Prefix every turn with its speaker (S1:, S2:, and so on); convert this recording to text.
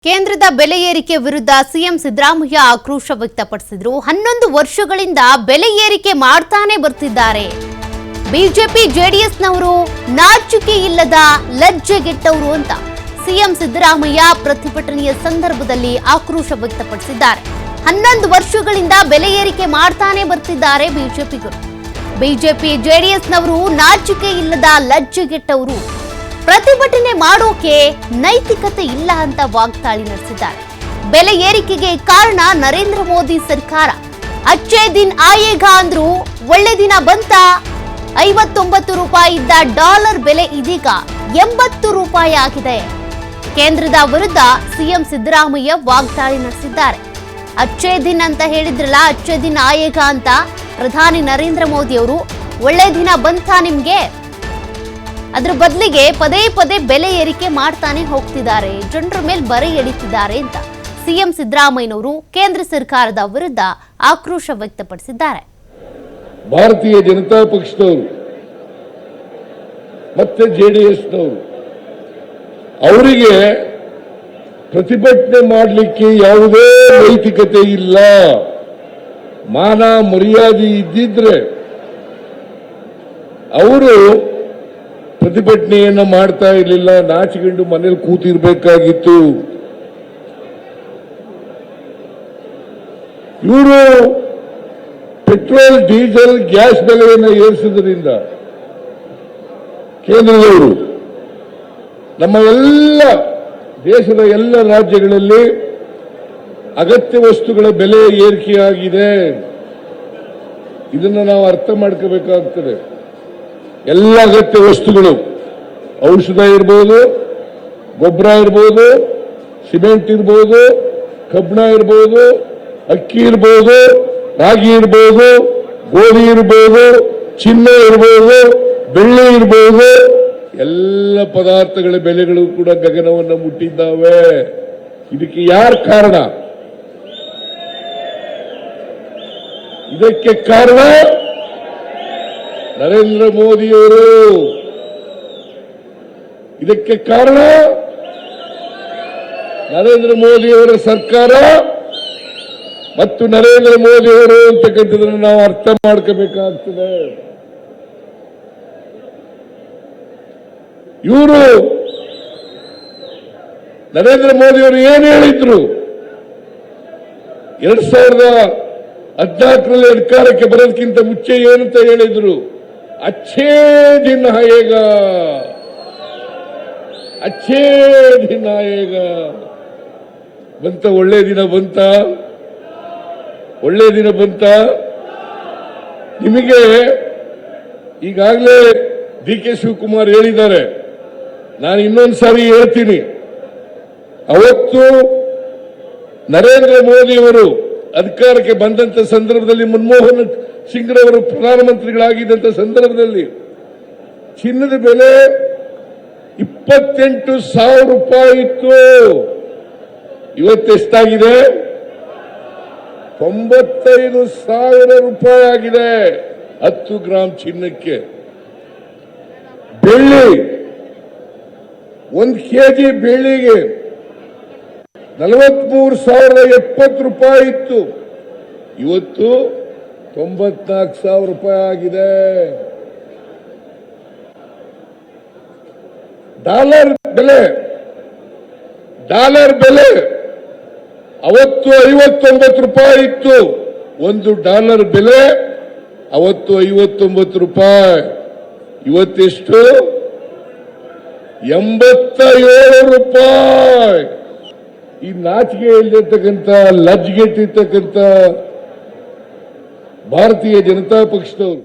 S1: ಕೇಂದ್ರದ ಬೆಲೆ ಏರಿಕೆ ವಿರುದ್ಧ ಸಿಎಂ ಸಿದ್ದರಾಮಯ್ಯ ಆಕ್ರೋಶ ವ್ಯಕ್ತಪಡಿಸಿದರು. 11 ವರ್ಷಗಳಿಂದ ಬೆಲೆ ಏರಿಕೆ ಮಾಡ್ತಾನೆ ಬರ್ತಿದ್ದಾರೆ. ಬಿಜೆಪಿ ಜೆಡಿಎಸ್ನವರು ನಾಚಿಕೆ ಇಲ್ಲದ ಲಜ್ಜೆಗೆಟ್ಟವರು ಅಂತ ಸಿಎಂ ಸಿದ್ದರಾಮಯ್ಯ ಪ್ರತಿಭಟನೆಯ ಸಂದರ್ಭದಲ್ಲಿ ಆಕ್ರೋಶ ವ್ಯಕ್ತಪಡಿಸಿದ್ದಾರೆ. 11 ವರ್ಷಗಳಿಂದ ಬೆಲೆ ಏರಿಕೆ ಮಾಡ್ತಾನೆ ಬರ್ತಿದ್ದಾರೆ ಬಿಜೆಪಿಗರು. ಬಿಜೆಪಿ ಜೆಡಿಎಸ್ನವರು ನಾಚಿಕೆ ಇಲ್ಲದ ಲಜ್ಜೆಗೆಟ್ಟವರು. ಪ್ರತಿಭಟನೆ ಮಾಡೋಕೆ ನೈತಿಕತೆ ಇಲ್ಲ ಅಂತ ವಾಗ್ದಾಳಿ ನಡೆಸಿದ್ದಾರೆ. ಬೆಲೆ ಏರಿಕೆಗೆ ಕಾರಣ ನರೇಂದ್ರ ಮೋದಿ ಸರ್ಕಾರ. ಅಚ್ಚೇ ದಿನ್ ಆಯೇಗಾ ಅಂದ್ರು ಒಳ್ಳೆ ದಿನ ಬಂತ. 59 ರೂಪಾಯಿ ಇದ್ದ ಡಾಲರ್ ಬೆಲೆ ಇದೀಗ 80 ರೂಪಾಯಿ ಆಗಿದೆ. ಕೇಂದ್ರದ ವಿರುದ್ಧ ಸಿಎಂ ಸಿದ್ದರಾಮಯ್ಯ ವಾಗ್ದಾಳಿ ನಡೆಸಿದ್ದಾರೆ. ಅಚ್ಚೇ ದಿನ್ ಅಂತ ಹೇಳಿದ್ರಲ್ಲ, ಅಚ್ಚೇ ದಿನ್ ಆಯೇಗಾ ಅಂತ ಪ್ರಧಾನಿ ನರೇಂದ್ರ ಮೋದಿ ಅವರು ಒಳ್ಳೆ ದಿನ ಬಂತ ನಿಮ್ಗೆ, ಅದ್ರ ಬದಲಿಗೆ ಪದೇ ಪದೇ ಬೆಲೆ ಏರಿಕೆ ಮಾಡ್ತಾನೆ ಹೋಗ್ತಿದ್ದಾರೆ, ಜನರ ಮೇಲೆ ಬರೆ ಎಳಿತಿದ್ದಾರೆ ಅಂತ ಸಿಎಂ ಸಿದ್ದರಾಮಯ್ಯನವರು ಕೇಂದ್ರ ಸರ್ಕಾರದ ವಿರುದ್ಧ ಆಕ್ರೋಶ ವ್ಯಕ್ತಪಡಿಸಿದ್ದಾರೆ.
S2: ಭಾರತೀಯ ಜನತಾ ಪಕ್ಷದವರು ಮತ್ತೆ ಜೆಡಿಎಸ್ನವರು ಅವರಿಗೆ ಪ್ರತಿಭಟನೆ ಮಾಡಲಿಕ್ಕೆ ಯಾವುದೇ ನೈತಿಕತೆ ಇಲ್ಲ. ಮಾನ ಮರ್ಯಾದೆ ಇದ್ದಿದ್ರೆ ಅವರು ಪ್ರತಿಭಟನೆಯನ್ನ ಮಾಡ್ತಾ ಇರಲಿಲ್ಲ, ನಾಚಿಕೊಂಡು ಮನೇಲಿ ಕೂತಿರ್ಬೇಕಾಗಿತ್ತು. ಇವರು ಪೆಟ್ರೋಲ್ ಡೀಸೆಲ್ ಗ್ಯಾಸ್ ಬೆಲೆಯನ್ನು ಏರಿಸುವುದರಿಂದ ಕೇಂದ್ರದವರು ನಮ್ಮ ಎಲ್ಲ ದೇಶದ ಎಲ್ಲ ರಾಜ್ಯಗಳಲ್ಲಿ ಅಗತ್ಯ ವಸ್ತುಗಳ ಬೆಲೆ ಏರಿಕೆಯಾಗಿದೆ. ಇದನ್ನು ನಾವು ಅರ್ಥ ಮಾಡ್ಕೋಬೇಕಾಗ್ತದೆ. ಎಲ್ಲ ಅಗತ್ಯ ವಸ್ತುಗಳು, ಔಷಧ ಇರ್ಬೋದು, ಗೊಬ್ಬರ ಇರ್ಬೋದು, ಸಿಮೆಂಟ್ ಇರ್ಬೋದು, ಕಬ್ಬಣ ಇರ್ಬೋದು, ಅಕ್ಕಿ ಇರ್ಬೋದು, ರಾಗಿ ಇರ್ಬೋದು, ಗೋಧಿ ಇರ್ಬೋದು, ಚಿನ್ನ ಇರ್ಬೋದು, ಬೆಳ್ಳಿ ಇರ್ಬೋದು, ಎಲ್ಲ ಪದಾರ್ಥಗಳ ಬೆಲೆಗಳು ಕೂಡ ಗಗನವನ್ನು ಮುಟ್ಟಿದ್ದಾವೆ. ಇದಕ್ಕೆ ಯಾರು ಕಾರಣ? ಇದಕ್ಕೆ ಕಾರಣ ನರೇಂದ್ರ ಮೋದಿಯವರು. ಇದಕ್ಕೆ ಕಾರಣ ನರೇಂದ್ರ ಮೋದಿಯವರ ಸರ್ಕಾರ ಮತ್ತು ನರೇಂದ್ರ ಮೋದಿಯವರು ಅಂತಕ್ಕಂಥದ್ದನ್ನು ನಾವು ಅರ್ಥ ಮಾಡ್ಕೋಬೇಕಾಗ್ತದೆ. ಇವರು ನರೇಂದ್ರ ಮೋದಿಯವರು ಏನು ಹೇಳಿದ್ರು? 2014ರಲ್ಲಿ ಅಧಿಕಾರಕ್ಕೆ ಬರೋದಕ್ಕಿಂತ ಮುಂಚೆ ಏನಂತ ಹೇಳಿದ್ರು? ಅಚ್ಚೇ ದಿನ ಆಯೇಗಾ, ಅಚ್ಚೇ ದಿನ ಆಯೇಗಾ. ಬಂತ? ಒಳ್ಳೆ ದಿನ ಬಂತ? ಒಳ್ಳೆ ದಿನ ಬಂತ? ನಿಮಗೆ ಈಗಾಗಲೇ ಡಿ.ಕೆ. ಶಿವಕುಮಾರ್ ಹೇಳಿದ್ದಾರೆ, ನಾನು ಇನ್ನೊಂದು ಸಾರಿ ಹೇಳ್ತೀನಿ. ಅವತ್ತು ನರೇಂದ್ರ ಮೋದಿಯವರು ಅಧಿಕಾರಕ್ಕೆ ಬಂದಂತ ಸಂದರ್ಭದಲ್ಲಿ, ಮನಮೋಹನ್ ಸಿಂಗ್ರವರು ಪ್ರಧಾನಮಂತ್ರಿಗಳಾಗಿದ್ದಂಥ ಸಂದರ್ಭದಲ್ಲಿ ಚಿನ್ನದ ಬೆಲೆ 28,000 ರೂಪಾಯಿ ಇತ್ತು. ಇವತ್ತೆಷ್ಟಾಗಿದೆ? 95,000 ರೂಪಾಯಿ ಆಗಿದೆ 10 ಗ್ರಾಂ ಚಿನ್ನಕ್ಕೆ. ಬೆಳ್ಳಿ, 1 ಕೆಜಿ ಬೆಳ್ಳಿಗೆ 43,070 ರೂಪಾಯಿ ಇತ್ತು. ಇವತ್ತು 94,000 ರೂಪಾಯಿ ಆಗಿದೆ. ಡಾಲರ್ ಬೆಲೆ ಅವತ್ತು 59 ರೂಪಾಯಿ ಇತ್ತು. $1 ಬೆಲೆ ಅವತ್ತು 59 ರೂಪಾಯಿ. ಇವತ್ತೆಷ್ಟು? 87 ರೂಪಾಯಿ. ಈ ನಾಚಿಕೆ ಇಲ್ಲದಿರ್ತಕ್ಕಂಥ, ಲಜ್ಜೆಗೆಟ್ಟಿರ್ತಕ್ಕಂಥ ಭಾರತೀಯ ಜನತಾ ಪಕ್ಷದವರು